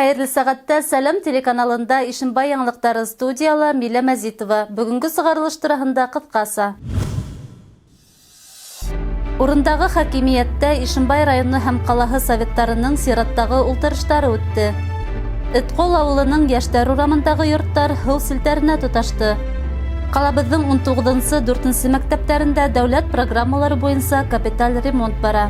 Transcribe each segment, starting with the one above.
Хәерле сәгатьтә Сәлам телеканалында Ишембай яңлыктары студияла Милә Мәзитова. Бүгенге сыгарылыш тураһында кыскаса. Урындагы хакимияттә Ишембай районы һәм калаһы советтарының сираттагы ултырыштары үтте. Эткол авылының яшьтәр урамындагы йорттар һыу селтәренә тоташты. Калабызның 19-4 мәктәптәрендә дәүләт программалары буенча капиталь ремонт бара.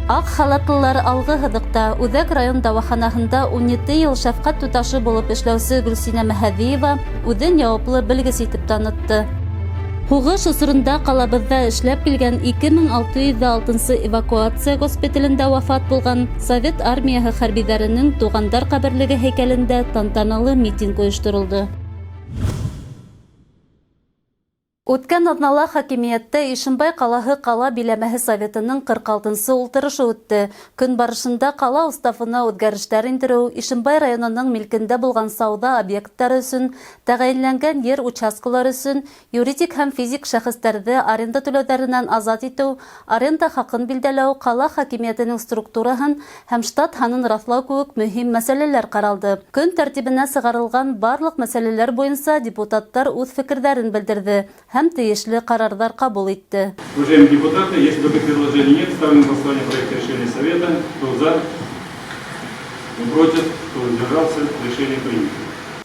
Ак халатлылар алгы һыдыкта Үҙәк район дауаханаһында 17 ел шәфҡәт туташы булып эшләүсе Гөлсинә Мәһәҙиева үҙен яуаплы белгес итеп танытты. Һуғыш осорында ҡалабыҙҙа эшләп килгән 2606 эвакуация госпиталендә вафат булған Совет армияһы хәрбиҙәренең туғандар ҡәберлеге һәйкәлендә тантаналы митинг ойошторолдо. Үткән аҙнала хакимиәттә Ишембай ҡалаһы ҡала биләмәһе советының 46-нсы ултырышы үтте. Көн барышында ҡала уставына үҙгәрештәр индереү, Ишембай районының милкендә булған сауда объекттары өсөн, тәғәйенләнгән ер участкалары өсөн, юридик һәм физик шәхестәрҙе аренда түләүҙәренән азат итеү, аренда хаҡын билдәләү, ҡала хакимиәтенең структураһын һәм штат һанын раҫлау кеүек мөһим мәсьәләләр ҡаралды. Көн тәртибенә сығарылған барлык мәсьәләләр буйынса депутаттар үҙ фекерҙәрен белдерҙе һәм тейешле ҡарарҙар ҡабул итте. Уважаемые депутаты, если других предложений нет, ставим на голосование проект решения Совета. Кто за, кто против, кто воздержался, решение принято.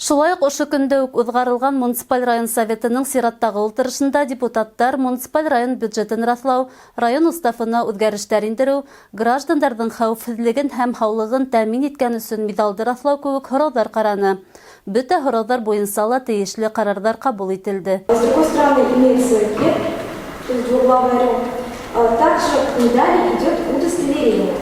Шулай уҡ ошо көндә үк уҙғарылған муниципаль район советының сираттағы ултырышында депутаттар муниципаль район бюджетын раҫлау, район уставына үҙгәрештәр индереү, граждандарҙың хәүефһеҙлеген һәм һаулығын тәьмин иткән өсөн медалды раҫлау кеүек һорауҙар ҡараны. Бөтә һорауҙар буйынса ла тейешле ҡарарҙар ҡабул ителде. С другой стороны, имеется век, то есть двуглавый, также далее идет удостоверение.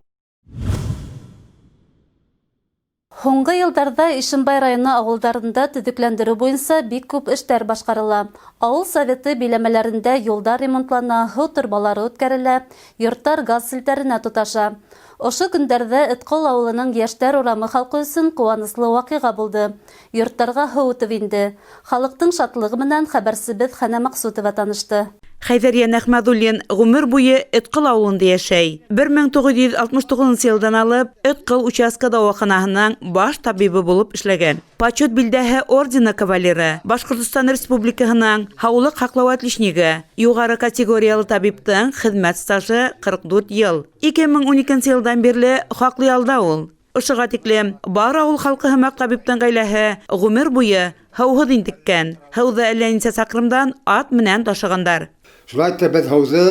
Һуңғы йылдарҙа Ишембай районы ауылдарында төҙөкләндереү буйынса бик күп эштәр башҡарыла. Ауыл советы биләмәләрендә юлдар ремонтлана, һыу торбалары үткәрелә, йорттар газ селтәренә тоташа. Ошо көндәрҙә Эткол ауылының йәштәр урамы халҡы өсөн ҡыуаныслы ваҡиға булды. Йорттарға һыу үтеп инде. Халыҡтың шатлығы менән хәбәрсебеҙ Хәнә Маҡсутова танышты. Хәйҙәрйә Нәхмәҙуллин ғүмер буйы Эткол ауылында йәшәй. 1969 йылдан алып Эткол участка дауаханаһының баш табибы булып эшләгән. Почет билдәһе ордена кавалеры, Башҡортостан Республикаһының һаулыҡ һаҡлау отличнигы, юғары категориялы табиптың хеҙмәт стажы 44 йыл. 2012 йылдан бирле хаҡлы ялда ул. Ошоға тиклем бар ауыл халҡы һымаҡ табиптың ғаиләһе ғүмер буйы һыуһыҙ интеккән. Һыуҙы әллә нисә саҡрымдан ат менән ташығандар. Шулай итеп беҙ һыуҙы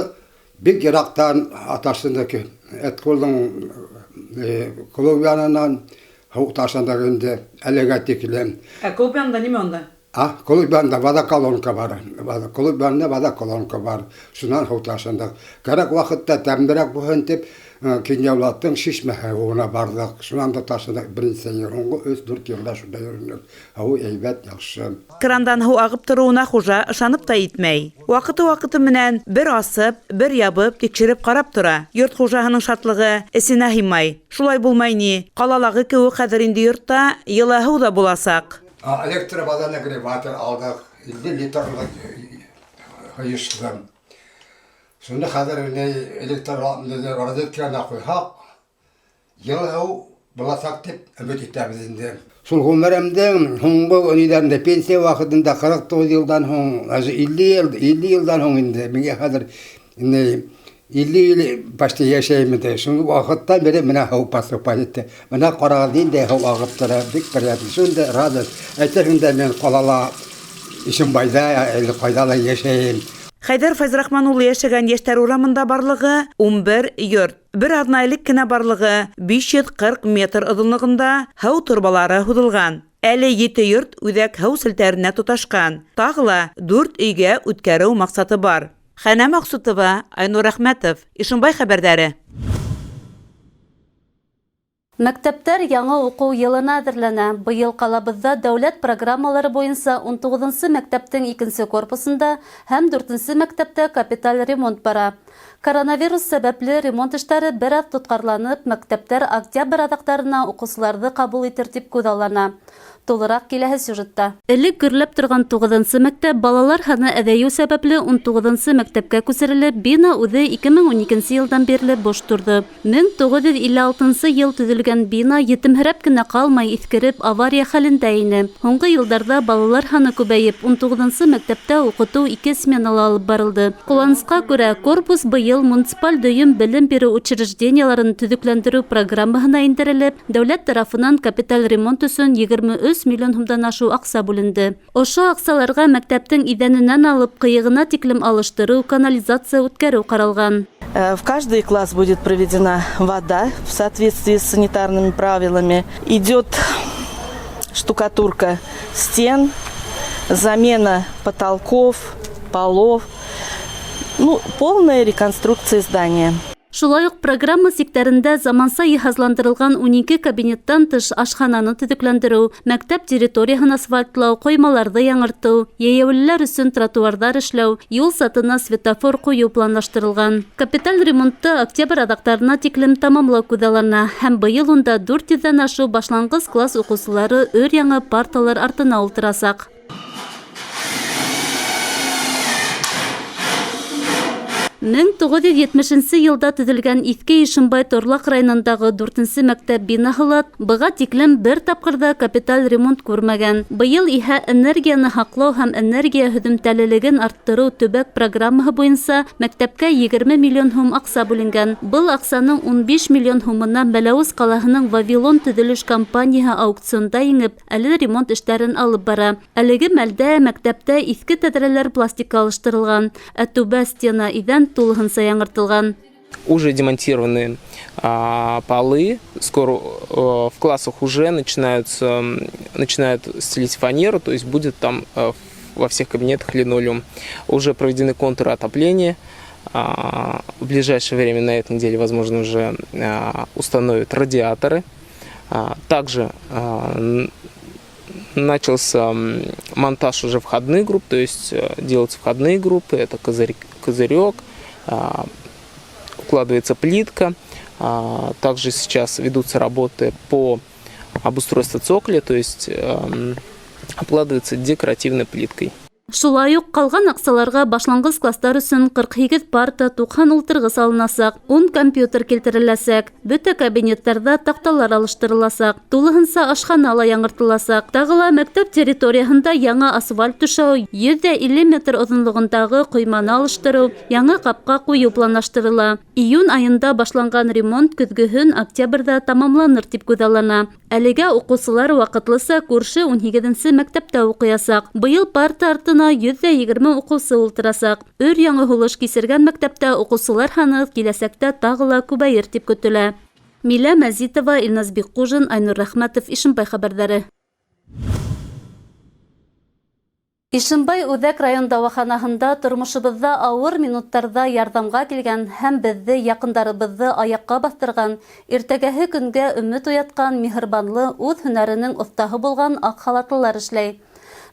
бик йыраҡтан аташындагы Этколдың клуб янынан һыу ташындагы инде әлегә тиклем. Клуб янында нимә онда? Клуб янында водоколонка бар. Клуб янында водоколонка бар. Шунан һыу ташындык. Кәрәк ваҡытта тәмберәк булһын тип Кинйәүлаттың шишмәһе уна бардык. Шунан да ташындык беренсе йыл. 3-4 йылда шунда йөрөнөк. Һыу әйбәт, яҡшы. Крандан һыу ағып тороуына хужа ышанып та итмәй. Ваҡыты менән бер асып, бер ябып, тикшереп ҡарап тора. Йорт хужаһының шатлығы эсенә һыймай. Шулай булмай ни. Ҡалалағы кеүек хәҙер инде йортта йылы һыу да буласаҡ. Электробазаны греватор алдык. 50 литрлык һыйышлым. Шунда хәҙер розетканы ҡуйһаҡ, йылы һыу буласаҡ тип өмөт итәбеҙ инде. Шул ғүмеремдең һуңғы ниләрендә пенсия ваҡытында 49 йылдан һуң, 50 йылдан һуң инде, миңә хәҙер 50 йыл почти йәшәйем. Шул ваҡыттан бери менә һыу поступать итте. Менә ҡарағыҙ инде һыу ағып тора, бик приятно. Шунда радость. Әйтерһең мен ҡалала Ишембайҙа, ҡайҙа ла йәшәйем. Хәйҙәр Файзрахман улы йәшәгән йәштәр урамында барлығы 11 йорт. Бер аҙна элек кенә барлығы 540 метр оҙонлоғында һыу торбалары һуҙылған. Әле 7 йорт үҙәк һыу селтәренә тоташҡан. Тағы ла 4 өйгә үткәреү маҡсаты бар. Хәнә Маҡсутова, Айнур Әхмәтов, Ишембай хәбәрҙәре. Мәктәптәр яңы уҡыу йылына әҙерләнә. Быйыл ҡалабыҙҙа дәүләт программалары буйынса 19-нсы мәктәптең 2-нсе корпусында һәм 4-нсе мәктәптә капиталь ремонт бара. Коронавирус сәбәпле ремонт эшләре бер аҙ тоткарланып, мәктәптәр октябрь аҙаҡтарына уҡыусыларҙы ҡабул итер тип күҙаллана. Тулыраҡ киләһе сюжетта. Элек гөрләп торған 9-нсы мәктәп балалар һаны әҙәйеү сәбәпле 19-нсы мәктәпкә күсерелеп, бина үҙе 2012 йылдан бирле бош торҙо. 1956 йыл төҙөлгән бина етемһерәп кенә ҡалмай иҫкереп, авария хәлендә ине. Һуңғы йылдарҙа балалар һаны күбәйеп, 19-нсы мәктәптә уҡытыу 2 сменала алып барылды. Ҡулланысҡа күрә, корпус быйыл муниципаль дөйөм белем биреү учрежденияларын төҙөкләндереү программаһына индерелеп, дәүләт тарафынан капиталь ремонт өсөн 23 миллион һумдан ашу аҡса бүленде. Ошо аҡсаларға мәктәптең иҙәненән алып ҡыйығына тиклем алыштырыу, канализация үткәреү ҡаралған. В каждый класс будет проведена вода в соответствии с санитарными правилами. Идет штукатурка стен, замена потолков, полов, полная реконструкция здания. Шулай уҡ программа сиктәрендә заманса йыһазландырылған 12 кабинеттан тыш ашхананы төҙөкләндереү, мәктәп территорияһын асфальтлау, ҡоймаларҙы яңыртыу, йәйәүлеләр өсөн тротуарҙар эшләү, юл сатына светофор ҡуйыу планлаштырылған. Капиталь ремонтты октябрь аҙаҡтарына тиклем тамамлау күҙаллана һәм быйыл унда 400-дән ашу башланғыс класс уҡыусылары өр-яңы парталар артына ултырасаҡ. 1970 йылда төҙөлгән Иҫке Ишембай Торлаҡ районындағы 4-нсе мәктәп бинаһы ла быға тиклем бер тапҡырҙа капиталь ремонт күрмәгән. Быйыл иһә энергияны һаҡлау һәм энергия һөҙөмтәлелеген арттырыу төбәк программаһы буйынса мәктәпкә 20 миллион һум аҡса бүленгән. Был аҡсаның 15 миллион һумына Мәләүез ҡалаһының Вавилон төҙөлөш компанияһы аукционда еңеп, әле ремонт эштәрен алып бара. Әлеге мәлдә мәктәптә иҫке тәҙрәләр пластика алыштырылған, ә түбә стена иҙән тулыһынса яңыртылған. Уже демонтированы полы, скоро в классах уже начинают стелить фанеру, то есть будет там во всех кабинетах линолеум. Уже проведены контуры отопления. В ближайшее время, на этой неделе, возможно, уже установят радиаторы. Также начался монтаж уже входных групп, то есть делаются входные группы, это козырек, укладывается плитка. Также сейчас ведутся работы по обустройству цоколя, то есть обкладывается декоративной плиткой. Шулай уҡ ҡалған аҡсаларға башланғыс кластар өсөн 48 парта, 90 ултырғыс алынасаҡ, 10 компьютер килтереләсәк, бөтә кабинеттарҙа таҡталар алыштырыласаҡ, тулыһынса ашхана ла яңыртыласаҡ. Тағы ла мәктәп территорияһында яңы асфальт түшәү, 150 метр оҙонлоғондағы ҡойманы алыштырыу, яңы ҡапҡа ҡуйыу планлаштырыла. Июнь айында башланған ремонт көҙгөһөн октябрҙа тамамланыр тип күҙаллана. Әлегә уҡыусылар ваҡытлыса күрше 18-нсе мәктәптә уҡыясаҡ. Быйыл парта артына 120 уҡыусы ултырасаҡ. Өр-яңы һулыш кисергән мәктәптә уҡыусылар һаны киләсәктә тағы ла күбәйер тип көтөлә. Милә Мәзитова, Илназ Бикҡужин, Айнур Рәхмәтов, Ишембай хәбәрҙәре. Ишембай Үҙәк район дауаханаһында тормошобоҙҙа ауыр минуттарҙа ярҙамға килгән һәм беҙҙе, яҡындарыбыҙҙы аяҡҡа баҫтырған, иртәгәһе көнгә өмөт уятҡан, миһырбанлы, үҙ һөнәренең оҫтаһы булған аҡ халатлылар эшләй.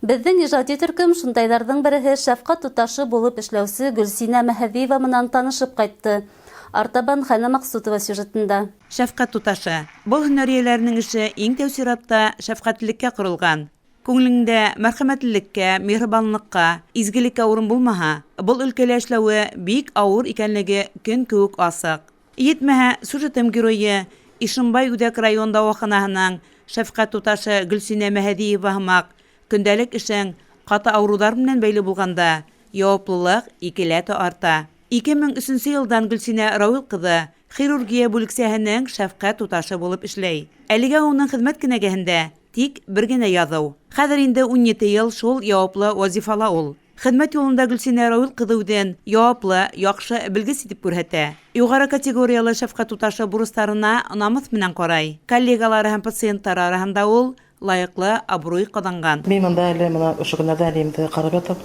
Беҙҙең ижади төркөм шундайҙарҙың береһе шәфҡәт туташы булып эшләүсе Гөлсинә Мәһәбиева менән танышып ҡайтты. Артабан Хәнә Маҡсутова сюжетында. Шәфҡәт туташы. Был һөнәр эйәләренең эше иң тәү сиратта шәфҡәтлеккә ҡоролған. Күңелеңдә мәрхәмәтлелеккә, миһырбанлыҡҡа, изгелеккә урын булмаһа, был өлкәлә эшләүе бик ауыр икәнлеге көн кеүек асыҡ. Етмәһә, сюжетым геройы Ишембай Үҙәк район дауаханаһының шәфҡәт туташы Гөлсинә Мәһәдиева һымаҡ көндәлек эшең ҡаты ауырыуҙар менән бәйле булғанда, яуаплылыҡ икеләтә арта. 2003 йылдан Гөлсинә Рауил ҡыҙы хирургия бүлексәһенең шәфҡәт туташы булып эшләй. Әлегә уның хеҙмәт кенәгәһендә тик бер генә яҙыу. Хәҙер инде 17 йыл шул яуаплы вазифала ул. Хеҙмәт юлында Гөлсинә Рауил ҡыҙы үҙен яуаплы, яҡшы, белгес итеп күрһәтә. Юғары категориялы шәфҡәт туташы бурыстарына намыҫ менән ҡарай. Коллегалары һәм пациенттары араһында ул лайыҡлы абруй ҡаҙанған. Мин мында әле ошо көннәрҙә әлемде ҡарап ятып,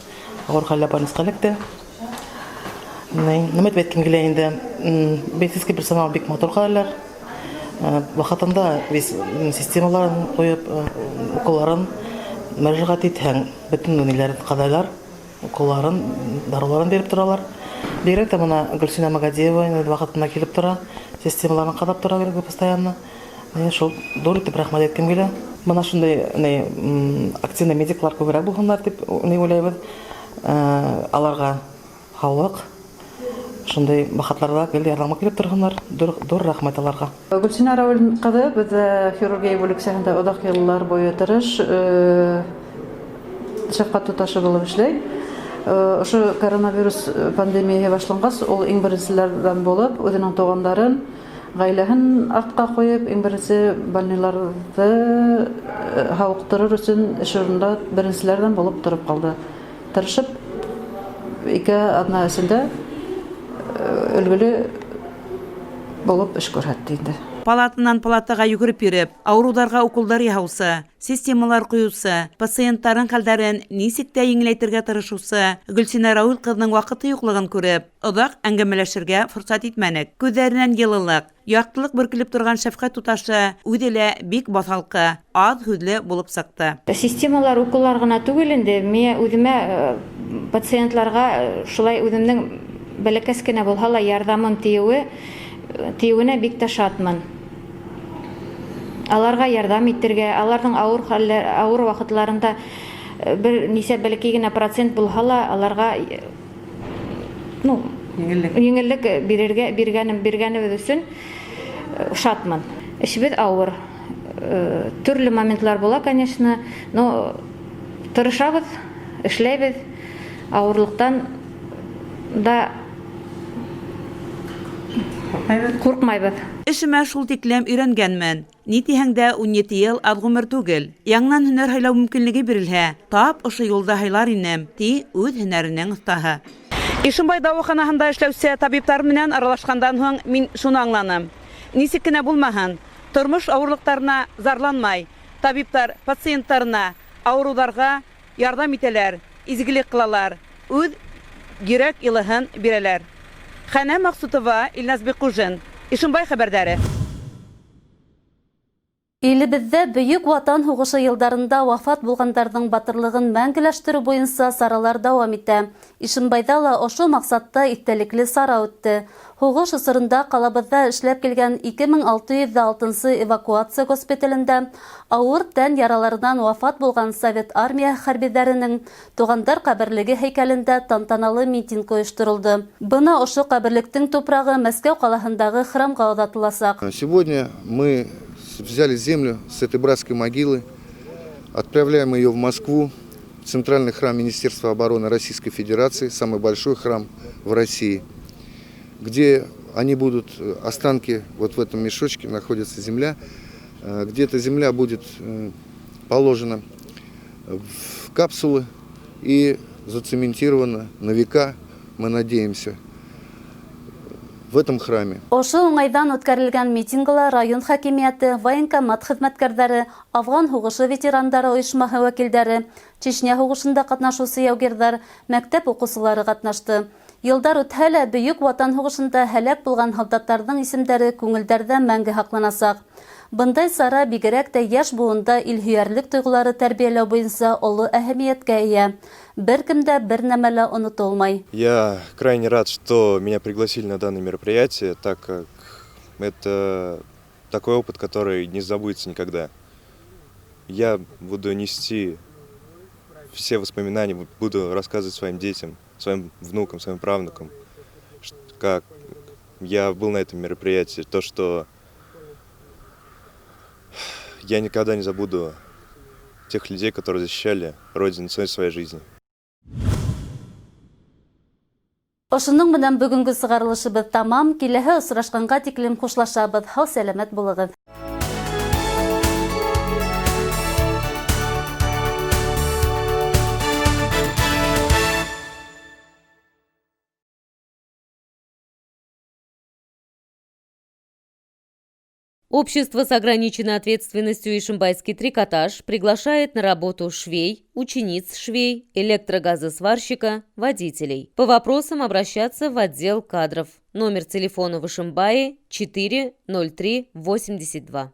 ауыр хәлдә больницҡа эләкте. Нәмәт әйткән килә инде, медицинский персонал бик матур ҡалалар. Ваҡытында системаларын ҡуйып, уколарын мөрәжәғәт итһәң, бөтөн ниләрен ҡаҙайлар, уколарын, дарыларын биреп торалар. Бигрәк тә моны Гөлсинә Магадиева инде вакытында килеп тора, системаларын кадап тора бирде постоянно. Менә шул dur итеп рәхмәт әйткем килә. Моны шундый активный медиклар күбрәк булганнар дип уйлыйбыз. Аларга хаулык шундый вакытларда ярдәмгә килеп торганнар. Dur рәхмәт аларга. Гөлсинә Равил кызы без хирургия бүлекчәсендә озак еллар буе тырыш шәфкать туташы булып эшләй. Ошо коронавирус пандемиясы башлангач, ул иң беренчеләрдән булып, үзенең тугандарын, гаиләһен артка куеп, иң беренче больнийларда һавыктырыр өчен эш урынында беренчеләрдән булып торып калды. Тырышып, ике адна эчендә өлгеле булып эш күрсәтте инде. Палатынан палатага йөгереп йөреп, авыруларга уколдар яһаусы, системалар куюсы, пациентларның хәлдәрен ничек тә еңеләйтергә тырышусы, Гөлсинә Равил кызның вакыты юклыгын күреп, озак әңгәмәләшергә форсат итмәнек. Күзләреннән йылылык, яктылык бөркелеп торган шәфкать туташы үзе бик баҫалҡы, аҙ һүҙле булып сыҡты. Системалар укулар гына түгел инде, мин үҙемә пациентларга шулай үҙемнең бәләкәс кенә булһа ла ярдәмем тиеүенә бик тә шатмын. Аларга ярдәм итергә, аларның ауыр вакытларында бер нисә бәләкәй генә процент булһа ла аларга еңеллек биргәнебез өчен шатмын. Эшебез авыр. Төрле моментлар була, конечно, но тырышабыз, эшләйбез. Авырлыктан да куркмайбыз. Эшемә шул тиклем өйрәнгәнмен. Ни тиһәң дә 17 ел аҙ ғүмер түгел. Яңнан һөнәр һайлау мөмкинлеге бирелһә, тап ошо юлда һайлар инем, ти үҙ һөнәренең остаһы. Ишембай дауаханаһында эшләүсе табиптар менән аралашҡандан һуң мин шуны аңланым. Нисек кенә булмаһын, тормош ауырлыҡтарына зарланмай, табиптар пациенттарына, ауырыуҙарға ярҙам итәләр, изгелек ҡылалар, үҙ йөрәк илыһын бирәләр. Хәнә Мaqsутова, Илназ Бекужин, Ишембай хәбәрҙәре. Илебеҙҙә Бөйөк Ватан һуғышы йылдарында вафат булғандарҙың батырлығын мәңгеләштереү буйынса саралар дауам итә. Ишембайҙа ла ошо маҡсатта иҫтәлекле сара үтте. Һуғыш осоронда ҡалабыҙҙа эшләп килгән 2606-сы эвакуация госпиталендә ауыр тән яраларынан вафат булған Совет армия хәрбиҙәренең туғандар ҡәберлеге һәйкәлендә тантаналы митинг ойошторолдо. Бына ошо ҡәберлектең тупрағы Мәскәү ҡалаһындағы храмға оҙатыласаҡ. Сегодня мы взяли землю с этой братской могилы, отправляем ее в Москву, в Центральный храм Министерства обороны Российской Федерации, самый большой храм в России, где они будут, останки, вот в этом мешочке находится земля, где эта земля будет положена в капсулы и зацементирована на века, мы надеемся, в этом храме. Ошо уңайдан үткәрелгән митингла район хакимияты, военкомат хеҙмәткәрҙәре, Афган һуғышы ветерандары ойошмаһы вәкилдәре, Чечня һуғышында ҡатнашыусы яугирҙар, мәктәп уҡыусылары ҡатнашты. Йылдар үтһә лә Бөйөк Ватан һуғышында һәләк булған һалдаттарҙың исемдәре күңелдәрҙә мәңге һаҡланасаҡ. Бындай сара бигерәк тә йәш буында илһөйәрлек тойғолары тәрбиәләү буйынса оло әһәмиәткә эйә. Бер кемдә бер нәмә лә онотолмай. Я крайне рад, что меня пригласили на данное мероприятие, так как это такой опыт, который не забудется никогда. Я буду нести все воспоминания, буду рассказывать своим детям, своим внукам, своим правнукам, как я был на этом мероприятии, то, что я никогда не забуду тех людей, которые защищали Родину ценой своей жизни. Ошоның менән бөгөнгө сығарылышыбыҙ тамам, киләһе осрашҡанға тиклем хушлашабыҙ. Һау сәләмәт булығыҙ. Общество с ограниченной ответственностью «Ишимбайский трикотаж» приглашает на работу швей, учениц швей, электрогазосварщика, водителей. По вопросам обращаться в отдел кадров. Номер телефона в Ишимбае 40382.